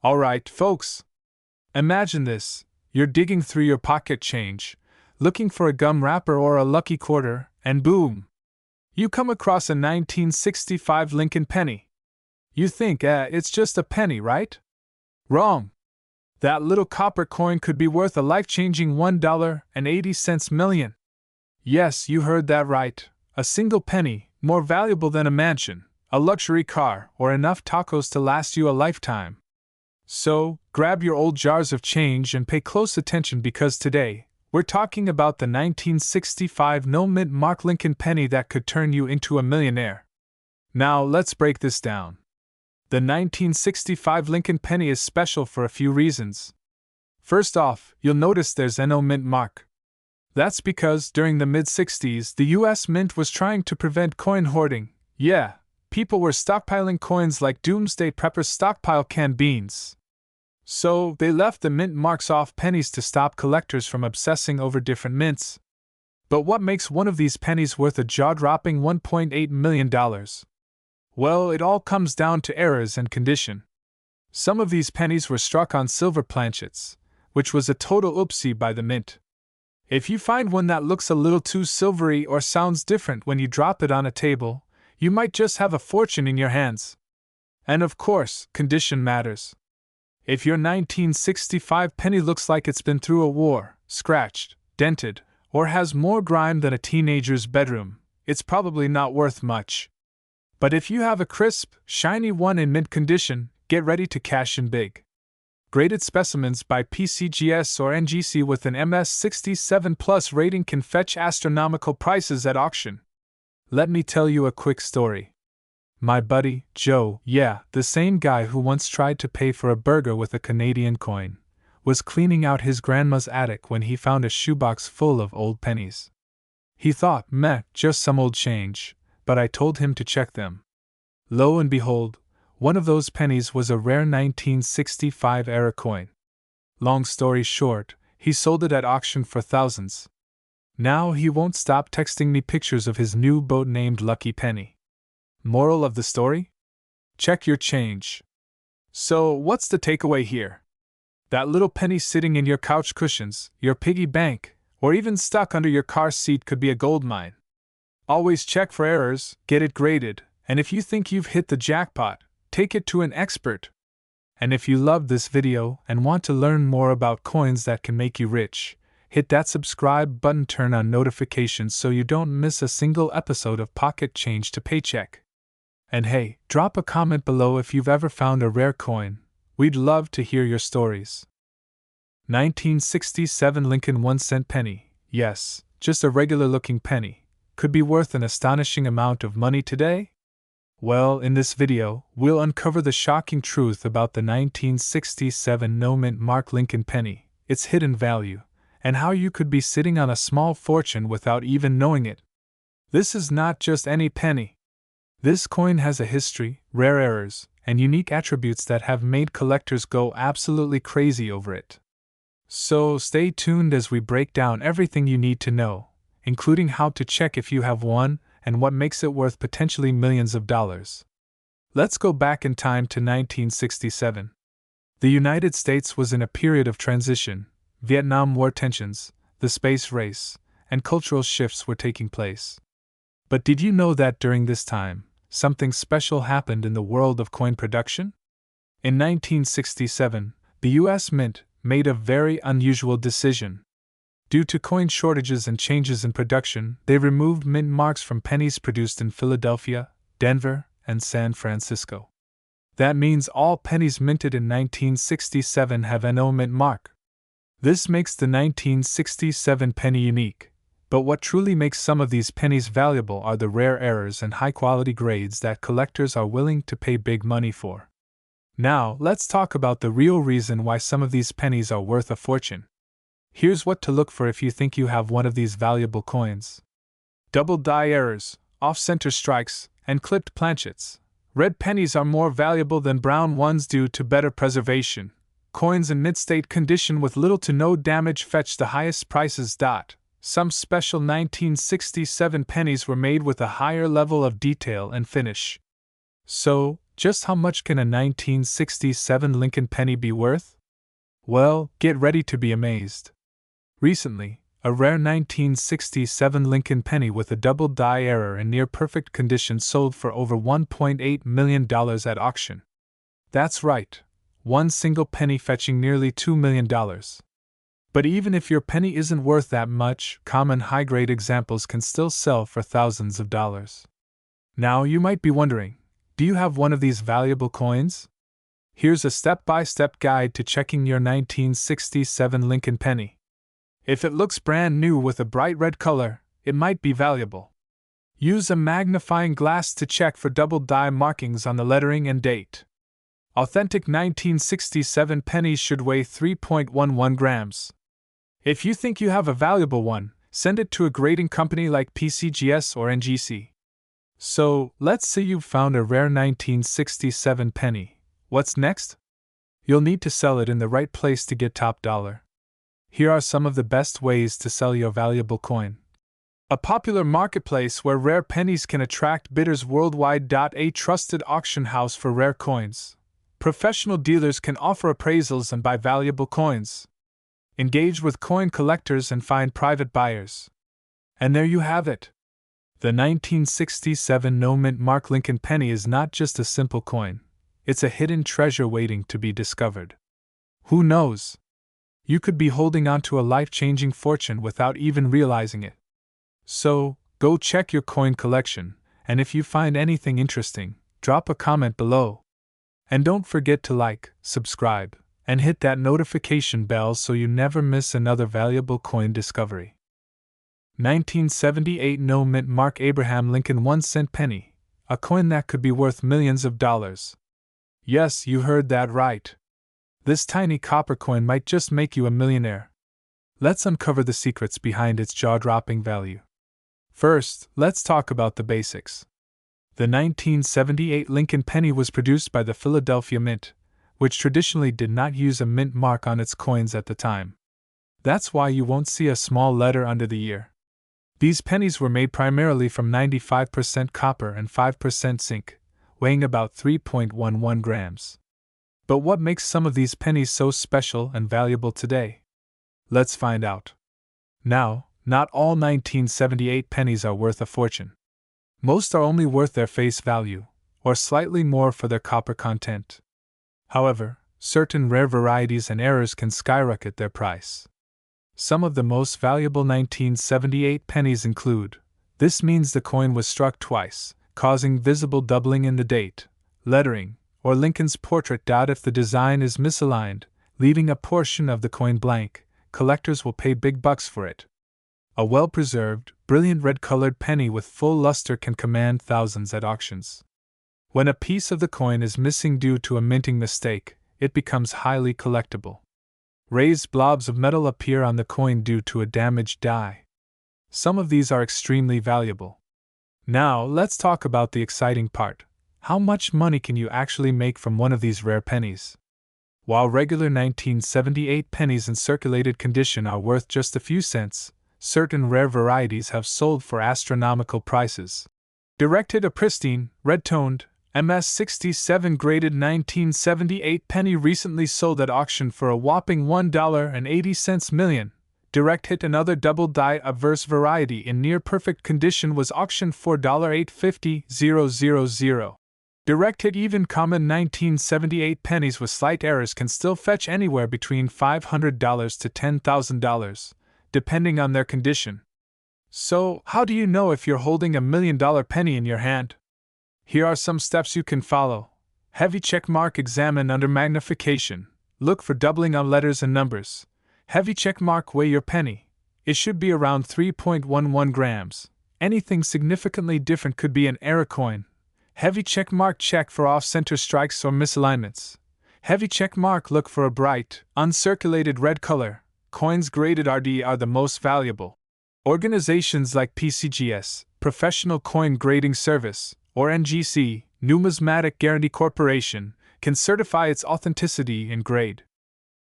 Alright, folks. Imagine this. You're digging through your pocket change, looking for a gum wrapper or a lucky quarter, and boom! You come across a 1965 Lincoln penny. You think, it's just a penny, right? Wrong. That little copper coin could be worth a life-changing $1.80 million. Yes, you heard that right. A single penny, more valuable than a mansion, a luxury car, or enough tacos to last you a lifetime. So, grab your old jars of change and pay close attention because today, we're talking about the 1965 no-mint Mark Lincoln penny that could turn you into a millionaire. Now, let's break this down. The 1965 Lincoln penny is special for a few reasons. First off, you'll notice there's no mint mark. That's because during the mid-60s, the US Mint was trying to prevent coin hoarding. Yeah, people were stockpiling coins like doomsday preppers stockpile canned beans. So, they left the mint marks off pennies to stop collectors from obsessing over different mints. But what makes one of these pennies worth a jaw-dropping $1.8 million? Well, it all comes down to errors and condition. Some of these pennies were struck on silver planchets, which was a total oopsie by the mint. If you find one that looks a little too silvery or sounds different when you drop it on a table, you might just have a fortune in your hands. And of course, condition matters. If your 1965 penny looks like it's been through a war, scratched, dented, or has more grime than a teenager's bedroom, it's probably not worth much. But if you have a crisp, shiny one in mint condition, get ready to cash in big. Graded specimens by PCGS or NGC with an MS67 Plus rating can fetch astronomical prices at auction. Let me tell you a quick story. My buddy, Joe, the same guy who once tried to pay for a burger with a Canadian coin, was cleaning out his grandma's attic when he found a shoebox full of old pennies. He thought, just some old change, but I told him to check them. Lo and behold, one of those pennies was a rare 1965 era coin. Long story short, he sold it at auction for thousands. Now he won't stop texting me pictures of his new boat named Lucky Penny. Moral of the story? Check your change. So, what's the takeaway here? That little penny sitting in your couch cushions, your piggy bank, or even stuck under your car seat could be a gold mine. Always check for errors, get it graded, and if you think you've hit the jackpot, take it to an expert. And if you loved this video and want to learn more about coins that can make you rich, hit that subscribe button, turn on notifications so you don't miss a single episode of Pocket Change to Paycheck. And hey, drop a comment below if you've ever found a rare coin. We'd love to hear your stories. 1967 Lincoln 1-cent penny. Yes, just a regular-looking penny. Could be worth an astonishing amount of money today? Well, in this video, we'll uncover the shocking truth about the 1967 no-mint Mark Lincoln penny, its hidden value, and how you could be sitting on a small fortune without even knowing it. This is not just any penny. This coin has a history, rare errors, and unique attributes that have made collectors go absolutely crazy over it. So stay tuned as we break down everything you need to know, including how to check if you have one and what makes it worth potentially millions of dollars. Let's go back in time to 1967. The United States was in a period of transition. Vietnam War tensions, the space race, and cultural shifts were taking place. But did you know that during this time, something special happened in the world of coin production? In 1967, the US Mint made a very unusual decision. Due to coin shortages and changes in production, they removed mint marks from pennies produced in Philadelphia, Denver, and San Francisco. That means all pennies minted in 1967 have no mint mark. This makes the 1967 penny unique. But what truly makes some of these pennies valuable are the rare errors and high-quality grades that collectors are willing to pay big money for. Now, let's talk about the real reason why some of these pennies are worth a fortune. Here's what to look for if you think you have one of these valuable coins. Double die errors, off-center strikes, and clipped planchets. Red pennies are more valuable than brown ones due to better preservation. Coins in mid-state condition with little to no damage fetch the highest prices. Some special 1967 pennies were made with a higher level of detail and finish. So, Just how much can a 1967 Lincoln penny be worth? Well, get ready to be amazed. Recently, a rare 1967 Lincoln penny with a double die error in near-perfect condition sold for over $1.8 million at auction. That's right, one single penny fetching nearly $2 million. But even if your penny isn't worth that much, common high-grade examples can still sell for thousands of dollars. Now you might be wondering, do you have one of these valuable coins? Here's a step-by-step guide to checking your 1967 Lincoln penny. If it looks brand new with a bright red color, it might be valuable. Use a magnifying glass to check for double die markings on the lettering and date. Authentic 1967 pennies should weigh 3.11 grams. If you think you have a valuable one, send it to a grading company like PCGS or NGC. So, let's say you've found a rare 1967 penny. What's next? You'll need to sell it in the right place to get top dollar. Here are some of the best ways to sell your valuable coin. A popular marketplace where rare pennies can attract bidders worldwide. A trusted auction house for rare coins. Professional dealers can offer appraisals and buy valuable coins. Engage with coin collectors and find private buyers. And there you have it. The 1967 no-mint mark Lincoln penny is not just a simple coin. It's a hidden treasure waiting to be discovered. Who knows? You could be holding on to a life-changing fortune without even realizing it. So, go check your coin collection, and if you find anything interesting, drop a comment below. And don't forget to like, subscribe, and hit that notification bell so you never miss another valuable coin discovery. 1978 no-mint mark Abraham Lincoln 1-cent penny, a coin that could be worth millions of dollars. Yes, you heard that right. This tiny copper coin might just make you a millionaire. Let's uncover the secrets behind its jaw-dropping value. First, let's talk about the basics. The 1978 Lincoln penny was produced by the Philadelphia Mint, which traditionally did not use a mint mark on its coins at the time. That's why you won't see a small letter under the year. These pennies were made primarily from 95% copper and 5% zinc, weighing about 3.11 grams. But what makes some of these pennies so special and valuable today? Let's find out. Now, not all 1978 pennies are worth a fortune. Most are only worth their face value, or slightly more for their copper content. However, certain rare varieties and errors can skyrocket their price. Some of the most valuable 1978 pennies include: this means the coin was struck twice, causing visible doubling in the date, lettering, or Lincoln's portrait. If the design is misaligned, leaving a portion of the coin blank, collectors will pay big bucks for it. A well-preserved, brilliant red-colored penny with full luster can command thousands at auctions. When a piece of the coin is missing due to a minting mistake, it becomes highly collectible. Raised blobs of metal appear on the coin due to a damaged die. Some of these are extremely valuable. Now, let's talk about the exciting part. How much money can you actually make from one of these rare pennies? While regular 1978 pennies in circulated condition are worth just a few cents, certain rare varieties have sold for astronomical prices. Directed a pristine, red-toned, MS-67 graded 1978 penny recently sold at auction for a whopping $1.80 million. Direct hit, another double die averse variety in near-perfect condition, was auctioned for $850,000. Direct hit even common 1978 pennies with slight errors can still fetch anywhere between $500 to $10,000, depending on their condition. So, how do you know if you're holding $1 million penny in your hand? Here are some steps you can follow. Heavy check mark. Examine under magnification. Look for doubling on letters and numbers. Heavy check mark. Weigh your penny. It should be around 3.11 grams. Anything significantly different could be an error coin. Heavy check mark. Check for off-center strikes or misalignments. Heavy check mark. Look for a bright, uncirculated red color. Coins graded RD are the most valuable. Organizations like PCGS, Professional Coin Grading Service, or NGC, Numismatic Guarantee Corporation, can certify its authenticity and grade.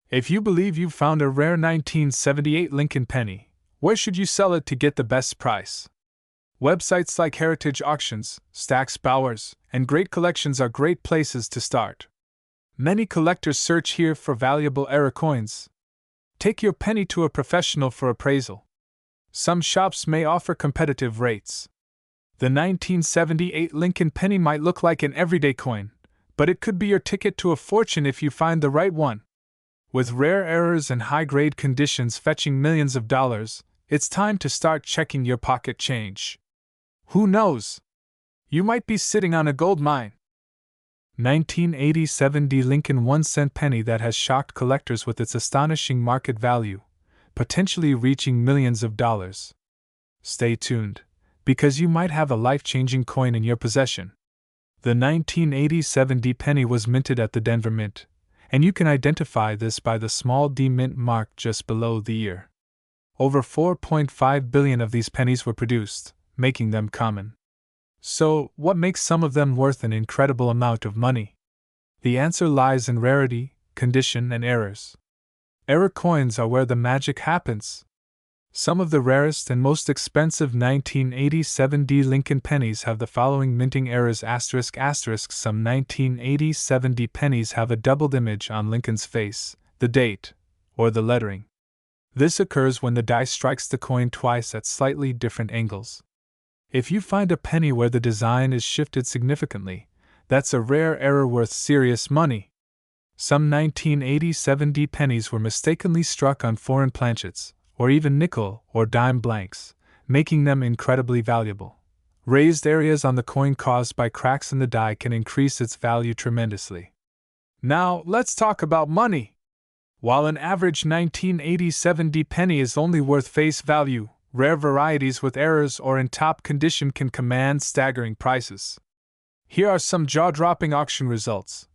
If you believe you've found a rare 1978 Lincoln penny, where should you sell it to get the best price? Websites like Heritage Auctions, Stack's Bowers, and Great Collections are great places to start. Many collectors search here for valuable error coins. Take your penny to a professional for appraisal. Some shops may offer competitive rates. The 1978 Lincoln penny might look like an everyday coin, but it could be your ticket to a fortune if you find the right one. With rare errors and high-grade conditions fetching millions of dollars, it's time to start checking your pocket change. Who knows? You might be sitting on a gold mine. 1987 Lincoln 1-cent penny that has shocked collectors with its astonishing market value, potentially reaching millions of dollars. Stay tuned, because you might have a life-changing coin in your possession. The 1987 penny was minted at the Denver Mint, and you can identify this by the small D mint mark just below the year. Over 4.5 billion of these pennies were produced, making them common. So, what makes some of them worth an incredible amount of money? The answer lies in rarity, condition, and errors. Error coins are where the magic happens. Some of the rarest and most expensive 1987 Lincoln pennies have the following minting errors ***. Some 1987 pennies have a doubled image on Lincoln's face, the date, or the lettering. This occurs when the die strikes the coin twice at slightly different angles. If you find a penny where the design is shifted significantly, that's a rare error worth serious money. Some 1987 pennies were mistakenly struck on foreign planchets, or even nickel or dime blanks, making them incredibly valuable. Raised areas on the coin caused by cracks in the die can increase its value tremendously. Now, let's talk about money. While an average 1987 penny is only worth face value, rare varieties with errors or in top condition can command staggering prices. Here are some jaw-dropping auction results.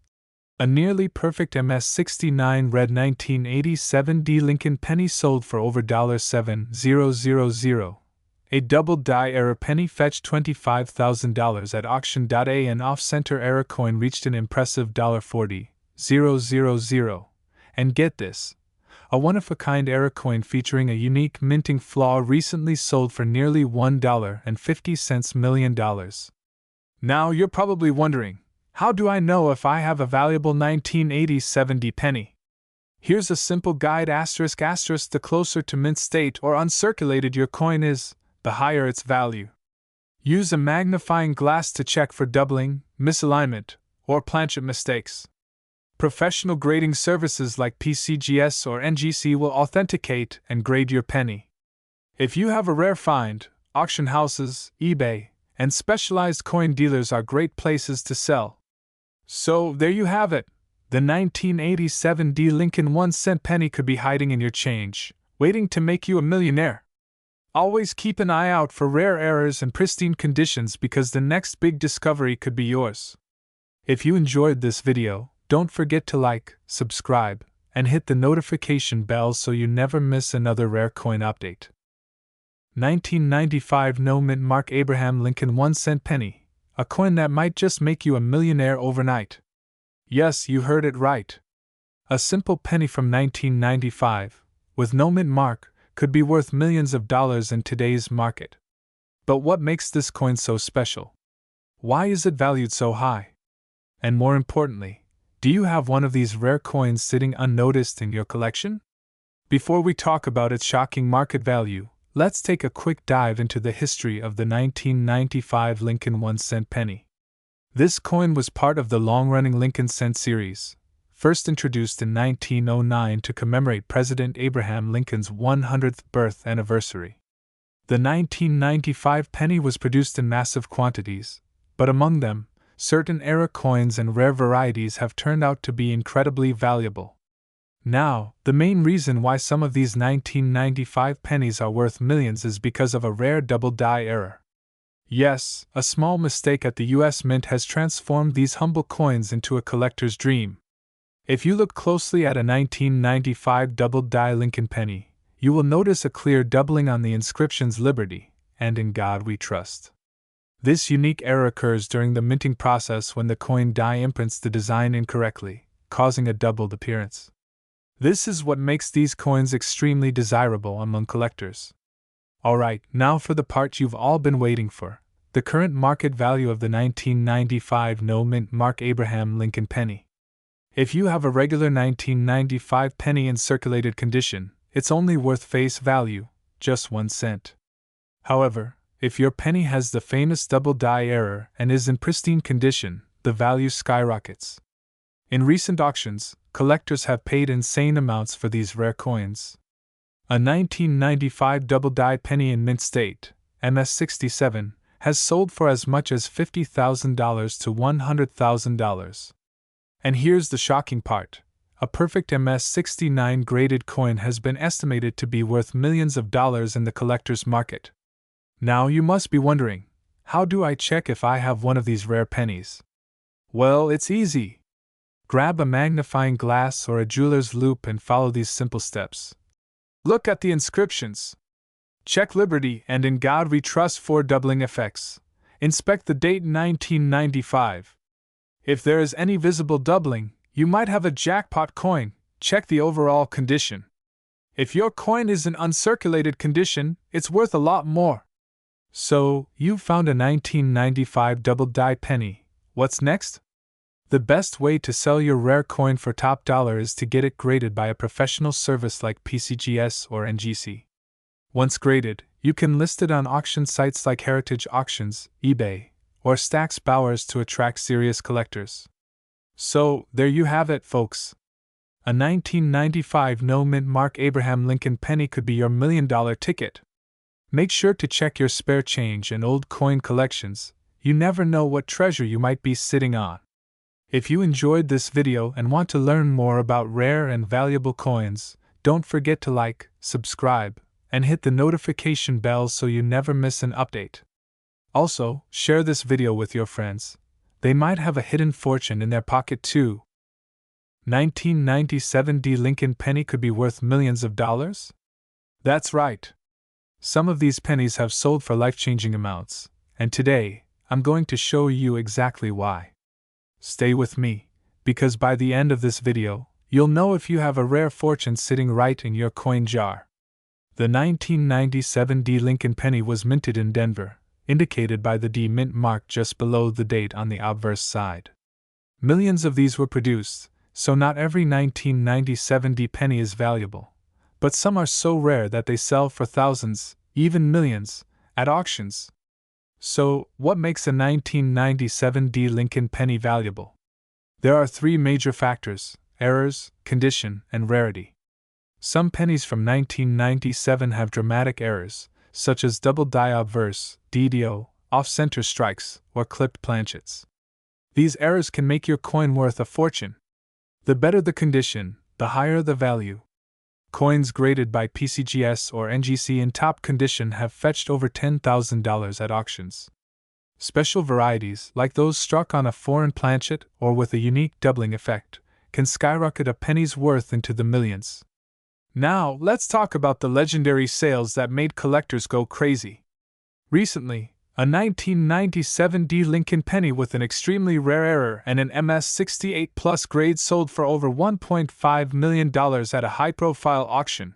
A nearly perfect MS-69 red 1987 Lincoln penny sold for over $7,000. A double die error penny fetched $25,000 at auction. An off-center error coin reached an impressive $40,000. And get this, a one-of-a-kind error coin featuring a unique minting flaw recently sold for nearly $1.50 million. Now you're probably wondering, how do I know if I have a valuable 1987 penny? Here's a simple guide ***. The closer to mint state or uncirculated your coin is, the higher its value. Use a magnifying glass to check for doubling, misalignment, or planchet mistakes. Professional grading services like PCGS or NGC will authenticate and grade your penny. If you have a rare find, auction houses, eBay, and specialized coin dealers are great places to sell. So, there you have it. The 1987 Lincoln 1-cent penny could be hiding in your change, waiting to make you a millionaire. Always keep an eye out for rare errors and pristine conditions because the next big discovery could be yours. If you enjoyed this video, don't forget to like, subscribe, and hit the notification bell so you never miss another rare coin update. 1995 No Mint Mark Abraham Lincoln 1-cent penny, a coin that might just make you a millionaire overnight. Yes, you heard it right. A simple penny from 1995, with no mint mark, could be worth millions of dollars in today's market. But what makes this coin so special? Why is it valued so high? And more importantly, do you have one of these rare coins sitting unnoticed in your collection? Before we talk about its shocking market value, let's take a quick dive into the history of the 1995 Lincoln 1-cent penny. This coin was part of the long-running Lincoln cent series, first introduced in 1909 to commemorate President Abraham Lincoln's 100th birth anniversary. The 1995 penny was produced in massive quantities, but among them, certain era coins and rare varieties have turned out to be incredibly valuable. Now, the main reason why some of these 1995 pennies are worth millions is because of a rare double die error. Yes, a small mistake at the US Mint has transformed these humble coins into a collector's dream. If you look closely at a 1995 double die Lincoln penny, you will notice a clear doubling on the inscriptions Liberty and In God We Trust. This unique error occurs during the minting process when the coin die imprints the design incorrectly, causing a doubled appearance. This is what makes these coins extremely desirable among collectors. Alright, now for the part you've all been waiting for, the current market value of the 1995 no-mint Mark Abraham Lincoln penny. If you have a regular 1995 penny in circulated condition, it's only worth face value, just 1 cent. However, if your penny has the famous double die error and is in pristine condition, the value skyrockets. In recent auctions, collectors have paid insane amounts for these rare coins. A 1995 double die penny in mint state, MS-67, has sold for as much as $50,000 to $100,000. And here's the shocking part. A perfect MS-69 graded coin has been estimated to be worth millions of dollars in the collector's market. Now you must be wondering, how do I check if I have one of these rare pennies? Well, it's easy. Grab a magnifying glass or a jeweler's loupe and follow these simple steps. Look at the inscriptions. Check Liberty and In God We Trust for doubling effects. Inspect the date 1995. If there is any visible doubling, you might have a jackpot coin. Check the overall condition. If your coin is in uncirculated condition, it's worth a lot more. So, you've found a 1995 double die penny. What's next? The best way to sell your rare coin for top dollar is to get it graded by a professional service like PCGS or NGC. Once graded, you can list it on auction sites like Heritage Auctions, eBay, or Stack's Bowers to attract serious collectors. So, there you have it, folks. A 1995 no-mint Mark Abraham Lincoln penny could be your $1 million ticket. Make sure to check your spare change and old coin collections. You never know what treasure you might be sitting on. If you enjoyed this video and want to learn more about rare and valuable coins, don't forget to like, subscribe, and hit the notification bell so you never miss an update. Also, share this video with your friends. They might have a hidden fortune in their pocket too. 1997 D Lincoln penny could be worth millions of dollars? That's right. Some of these pennies have sold for life-changing amounts, and today, I'm going to show you exactly why. Stay with me, because by the end of this video, you'll know if you have a rare fortune sitting right in your coin jar. The 1997 D Lincoln penny was minted in Denver, indicated by the D mint mark just below the date on the obverse side. Millions of these were produced, so not every 1997 D penny is valuable, but some are so rare that they sell for thousands, even millions, at auctions. So, what makes a 1997 D Lincoln penny valuable? There are 3 major factors: errors, condition, and rarity. Some pennies from 1997 have dramatic errors, such as double die obverse, DDO, off-center strikes, or clipped planchets. These errors can make your coin worth a fortune. The better the condition, the higher the value. Coins graded by PCGS or NGC in top condition have fetched over $10,000 at auctions. Special varieties, like those struck on a foreign planchet or with a unique doubling effect, can skyrocket a penny's worth into the millions. Now, let's talk about the legendary sales that made collectors go crazy. Recently, a 1997 D Lincoln penny with an extremely rare error and an MS-68 Plus grade sold for over $1.5 million at a high-profile auction.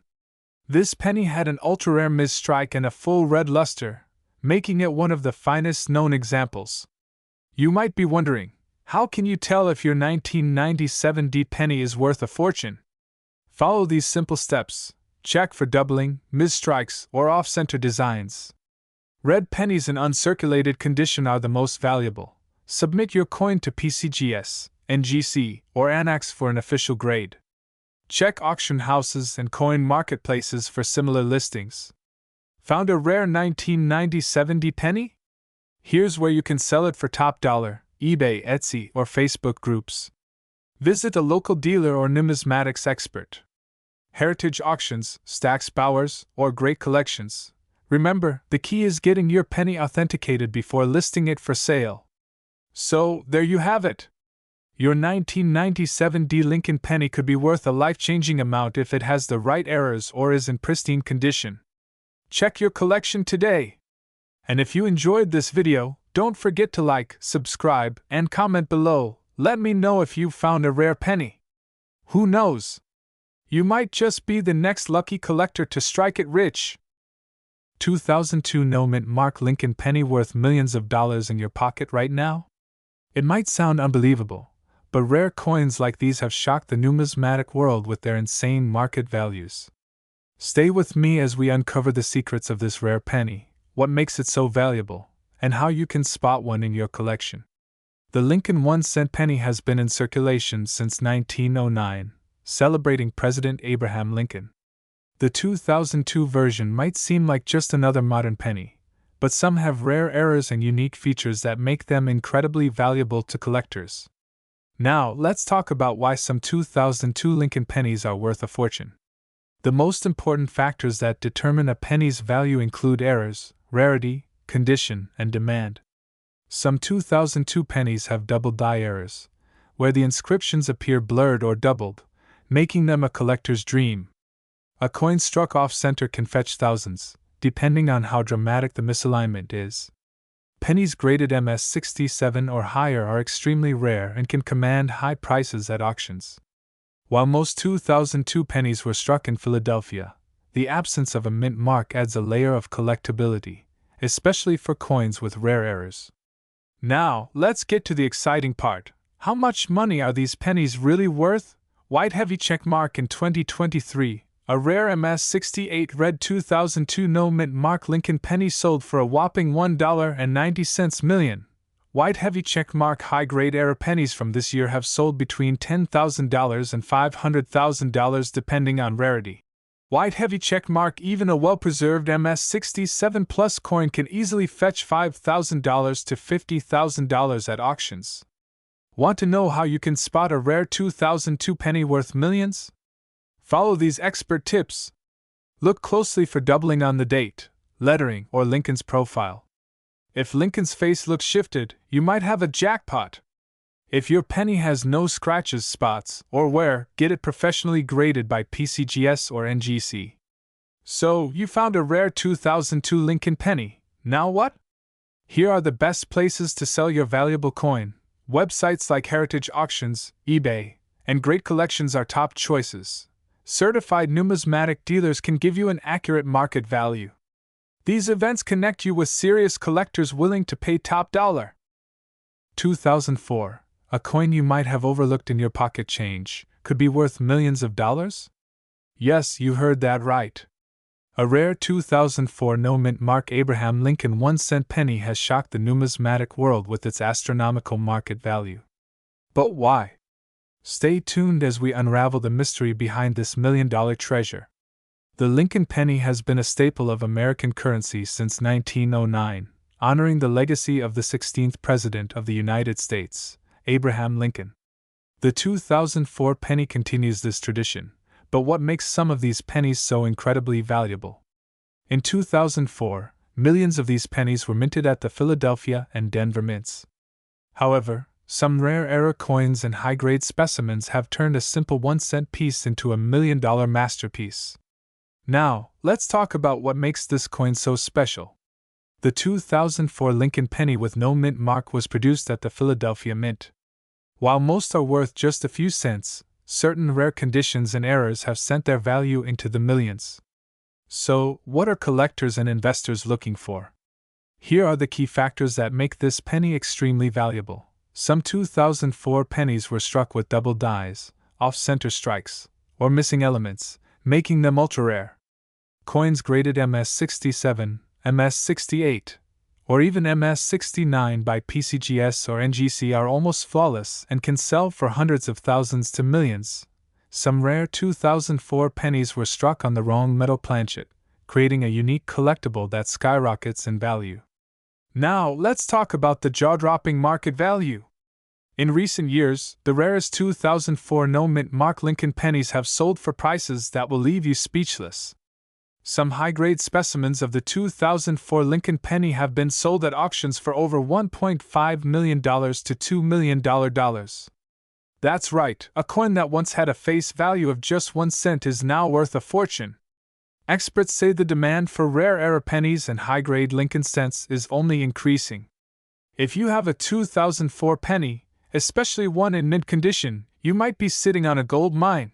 This penny had an ultra-rare mid-strike and a full red luster, making it one of the finest known examples. You might be wondering, how can you tell if your 1997 D penny is worth a fortune? Follow these simple steps. Check for doubling, mid-strikes, or off-center designs. Red pennies in uncirculated condition are the most valuable. Submit your coin to PCGS, NGC, or Annex for an official grade. Check auction houses and coin marketplaces for similar listings. Found a rare 1997 D penny? Here's where you can sell it for top dollar: eBay, Etsy, or Facebook groups. Visit a local dealer or numismatics expert. Heritage Auctions, Stack's Bowers, or Great Collections. Remember, the key is getting your penny authenticated before listing it for sale. So, there you have it. Your 1997 D Lincoln penny could be worth a life-changing amount if it has the right errors or is in pristine condition. Check your collection today. And if you enjoyed this video, don't forget to like, subscribe, and comment below. Let me know if you found a rare penny. Who knows? You might just be the next lucky collector to strike it rich. 2002 no mint mark Lincoln penny worth millions of dollars in your pocket right now? It might sound unbelievable, but rare coins like these have shocked the numismatic world with their insane market values. Stay with me as we uncover the secrets of this rare penny, what makes it so valuable, and how you can spot one in your collection. The Lincoln 1-cent penny has been in circulation since 1909, celebrating President Abraham Lincoln. The 2002 version might seem like just another modern penny, but some have rare errors and unique features that make them incredibly valuable to collectors. Now, let's talk about why some 2002 Lincoln pennies are worth a fortune. The most important factors that determine a penny's value include errors, rarity, condition, and demand. Some 2002 pennies have double die errors, where the inscriptions appear blurred or doubled, making them a collector's dream. A coin struck off-center can fetch thousands, depending on how dramatic the misalignment is. Pennies graded MS67 or higher are extremely rare and can command high prices at auctions. While most 2002 pennies were struck in Philadelphia, the absence of a mint mark adds a layer of collectability, especially for coins with rare errors. Now, let's get to the exciting part. How much money are these pennies really worth? White heavy check mark in 2023, a rare MS68 red 2002 no mint mark Lincoln penny sold for a whopping $1.90 million. White heavy check mark high grade error pennies from this year have sold between $10,000 and $500,000 depending on rarity. White heavy check mark even a well-preserved MS67 plus coin can easily fetch $5,000 to $50,000 at auctions. Want to know how you can spot a rare 2002 penny worth millions? Follow these expert tips. Look closely for doubling on the date, lettering, or Lincoln's profile. If Lincoln's face looks shifted, you might have a jackpot. If your penny has no scratches, spots, or wear, get it professionally graded by PCGS or NGC. So, you found a rare 2002 Lincoln penny. Now what? Here are the best places to sell your valuable coin. Websites like Heritage Auctions, eBay, and Great Collections are top choices. Certified numismatic dealers can give you an accurate market value. These events connect you with serious collectors willing to pay top dollar. 2004. A coin you might have overlooked in your pocket change could be worth millions of dollars? Yes, you heard that right. A rare 2004 no mint mark Abraham Lincoln 1-cent penny has shocked the numismatic world with its astronomical market value. But why? Stay tuned as we unravel the mystery behind this million-dollar treasure. The Lincoln penny has been a staple of American currency since 1909, honoring the legacy of the 16th President of the United States, Abraham Lincoln. The 2004 penny continues this tradition, but what makes some of these pennies so incredibly valuable? In 2004, millions of these pennies were minted at the Philadelphia and Denver mints. However, some rare error coins and high-grade specimens have turned a simple 1-cent piece into a million-dollar masterpiece. Now, let's talk about what makes this coin so special. The 2004 Lincoln penny with no mint mark was produced at the Philadelphia Mint. While most are worth just a few cents, certain rare conditions and errors have sent their value into the millions. So, what are collectors and investors looking for? Here are the key factors that make this penny extremely valuable. Some 2004 pennies were struck with double dies, off-center strikes, or missing elements, making them ultra-rare. Coins graded MS67, MS68, or even MS69 by PCGS or NGC are almost flawless and can sell for hundreds of thousands to millions. Some rare 2004 pennies were struck on the wrong metal planchet, creating a unique collectible that skyrockets in value. Now, let's talk about the jaw-dropping market value. In recent years, the rarest 2004 no mint mark Lincoln pennies have sold for prices that will leave you speechless. Some high-grade specimens of the 2004 Lincoln penny have been sold at auctions for over $1.5 million to $2 million. That's right, a coin that once had a face value of just 1 cent is now worth a fortune. Experts say the demand for rare error pennies and high-grade Lincoln cents is only increasing. If you have a 2004 penny, especially one in mint condition, you might be sitting on a gold mine.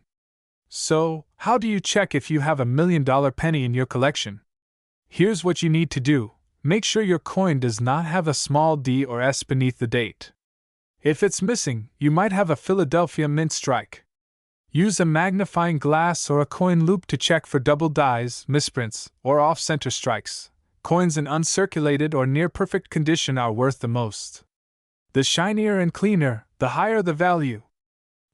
So, how do you check if you have $1 million penny in your collection? Here's what you need to do. Make sure your coin does not have a small d or s beneath the date. If it's missing, you might have a Philadelphia Mint strike. Use a magnifying glass or a coin loop to check for double dies, misprints, or off-center strikes. Coins in uncirculated or near-perfect condition are worth the most. The shinier and cleaner, the higher the value.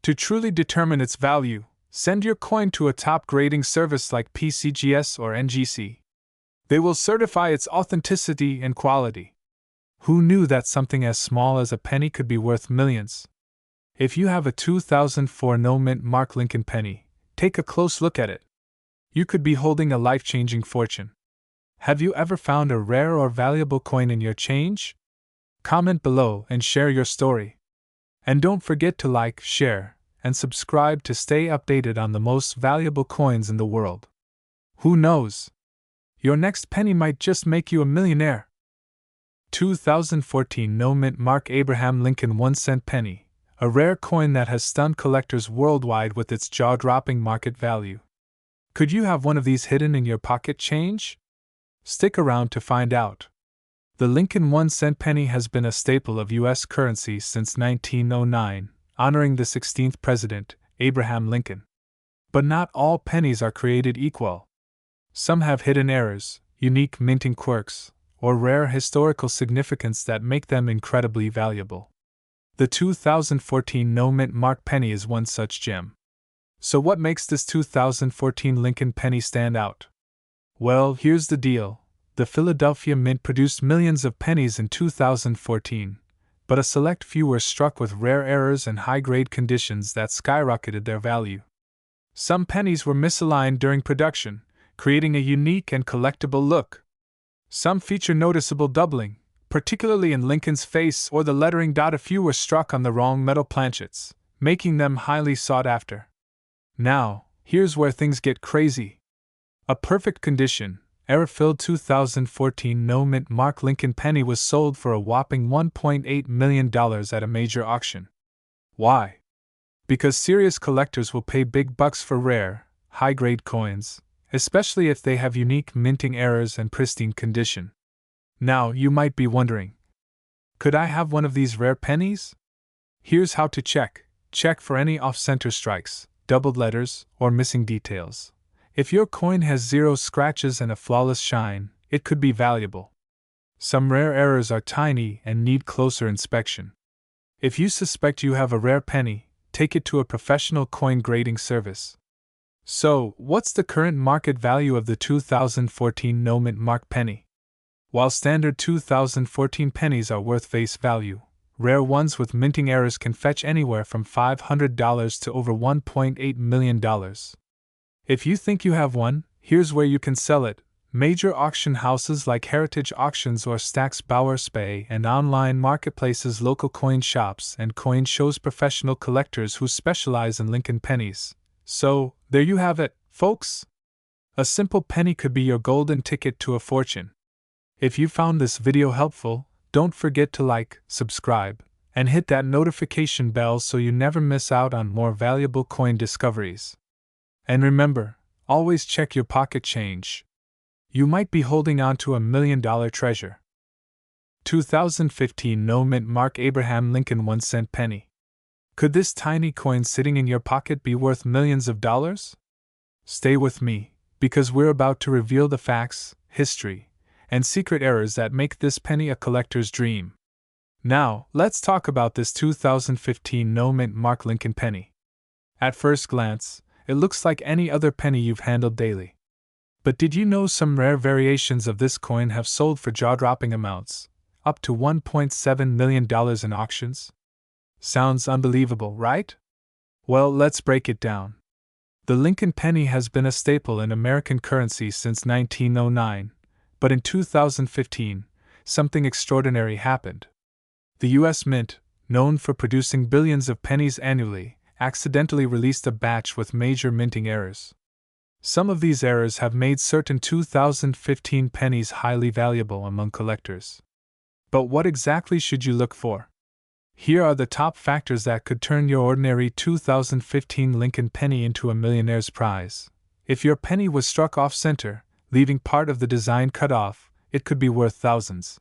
To truly determine its value, send your coin to a top grading service like PCGS or NGC. They will certify its authenticity and quality. Who knew that something as small as a penny could be worth millions? If you have a 2004 no-mint Mark Lincoln penny, take a close look at it. You could be holding a life-changing fortune. Have you ever found a rare or valuable coin in your change? Comment below and share your story. And don't forget to like, share, and subscribe to stay updated on the most valuable coins in the world. Who knows? Your next penny might just make you a millionaire. 2014 no-mint Mark Abraham Lincoln 1-cent penny, a rare coin that has stunned collectors worldwide with its jaw-dropping market value. Could you have one of these hidden in your pocket change? Stick around to find out. The Lincoln 1-cent penny has been a staple of U.S. currency since 1909, honoring the 16th President, Abraham Lincoln. But not all pennies are created equal. Some have hidden errors, unique minting quirks, or rare historical significance that make them incredibly valuable. The 2014 no-mint Mark penny is one such gem. So what makes this 2014 Lincoln penny stand out? Well, here's the deal. The Philadelphia Mint produced millions of pennies in 2014, but a select few were struck with rare errors and high-grade conditions that skyrocketed their value. Some pennies were misaligned during production, creating a unique and collectible look. Some feature noticeable doubling, particularly in Lincoln's face or the lettering. A few were struck on the wrong metal planchets, making them highly sought after. Now, here's where things get crazy. A perfect condition, error-filled 2014 no-mint Mark Lincoln penny was sold for a whopping $1.8 million at a major auction. Why? Because serious collectors will pay big bucks for rare, high-grade coins, especially if they have unique minting errors and pristine condition. Now, you might be wondering, could I have one of these rare pennies? Here's how to check. Check for any off-center strikes, doubled letters, or missing details. If your coin has 0 scratches and a flawless shine, it could be valuable. Some rare errors are tiny and need closer inspection. If you suspect you have a rare penny, take it to a professional coin grading service. So, what's the current market value of the 2014 no-mint Mark penny? While standard 2014 pennies are worth face value, rare ones with minting errors can fetch anywhere from $500 to over $1.8 million. If you think you have one, here's where you can sell it. Major auction houses like Heritage Auctions or Stack's Bauer Spey, and online marketplaces, local coin shops, and coin shows, professional collectors who specialize in Lincoln pennies. So, there you have it, folks. A simple penny could be your golden ticket to a fortune. If you found this video helpful, don't forget to like, subscribe, and hit that notification bell so you never miss out on more valuable coin discoveries. And remember, always check your pocket change. You might be holding on to $1 million treasure. 2015 no-mint Mark Abraham Lincoln 1-cent penny. Could this tiny coin sitting in your pocket be worth millions of dollars? Stay with me, because we're about to reveal the facts, history, and secret errors that make this penny a collector's dream. Now, let's talk about this 2015 no-mint Mark Lincoln penny. At first glance, it looks like any other penny you've handled daily. But did you know some rare variations of this coin have sold for jaw-dropping amounts, up to $1.7 million in auctions? Sounds unbelievable, right? Well, let's break it down. The Lincoln penny has been a staple in American currency since 1909, but in 2015, something extraordinary happened. The U.S. Mint, known for producing billions of pennies annually, accidentally released a batch with major minting errors. Some of these errors have made certain 2015 pennies highly valuable among collectors. But what exactly should you look for? Here are the top factors that could turn your ordinary 2015 Lincoln penny into a millionaire's prize. If your penny was struck off-center, leaving part of the design cut off, it could be worth thousands.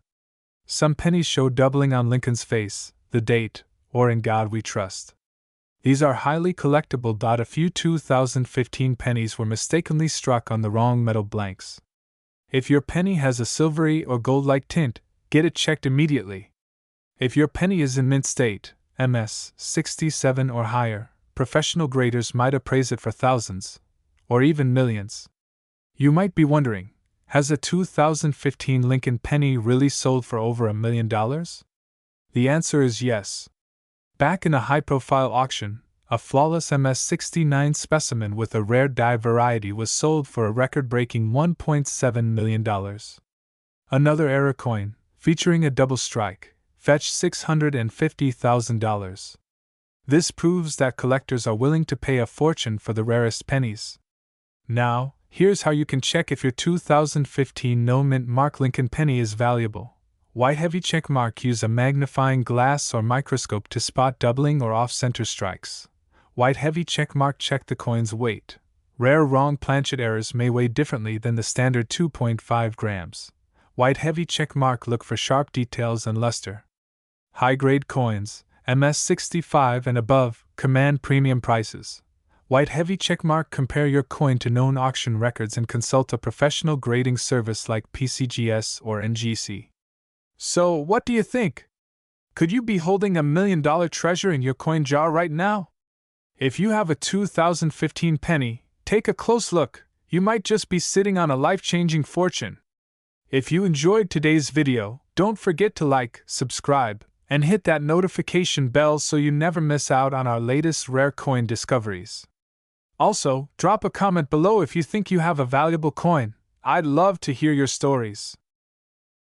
Some pennies show doubling on Lincoln's face, the date, or In God We Trust. These are highly collectible. A few 2015 pennies were mistakenly struck on the wrong metal blanks. If your penny has a silvery or gold-like tint, get it checked immediately. If your penny is in mint state, MS 67 or higher, professional graders might appraise it for thousands, or even millions. You might be wondering, has a 2015 Lincoln penny really sold for over $1 million? The answer is yes. Back in a high-profile auction, a flawless MS 69 specimen with a rare die variety was sold for a record-breaking $1.7 million. Another era coin, featuring a double strike, fetched $650,000. This proves that collectors are willing to pay a fortune for the rarest pennies. Now, here's how you can check if your 2015 no mint mark Lincoln penny is valuable. White heavy check mark. Use a magnifying glass or microscope to spot doubling or off-center strikes. White heavy check mark. Check the coin's weight. Rare wrong planchet errors may weigh differently than the standard 2.5 grams. White heavy check mark. Look for sharp details and luster. High-grade coins, MS 65 and above, command premium prices. White heavy checkmark. Compare your coin to known auction records and consult a professional grading service like PCGS or NGC. So, what do you think? Could you be holding $1 million treasure in your coin jar right now? If you have a 2015 penny, take a close look. You might just be sitting on a life-changing fortune. If you enjoyed today's video, don't forget to like, subscribe, and hit that notification bell so you never miss out on our latest rare coin discoveries. Also, drop a comment below if you think you have a valuable coin. I'd love to hear your stories.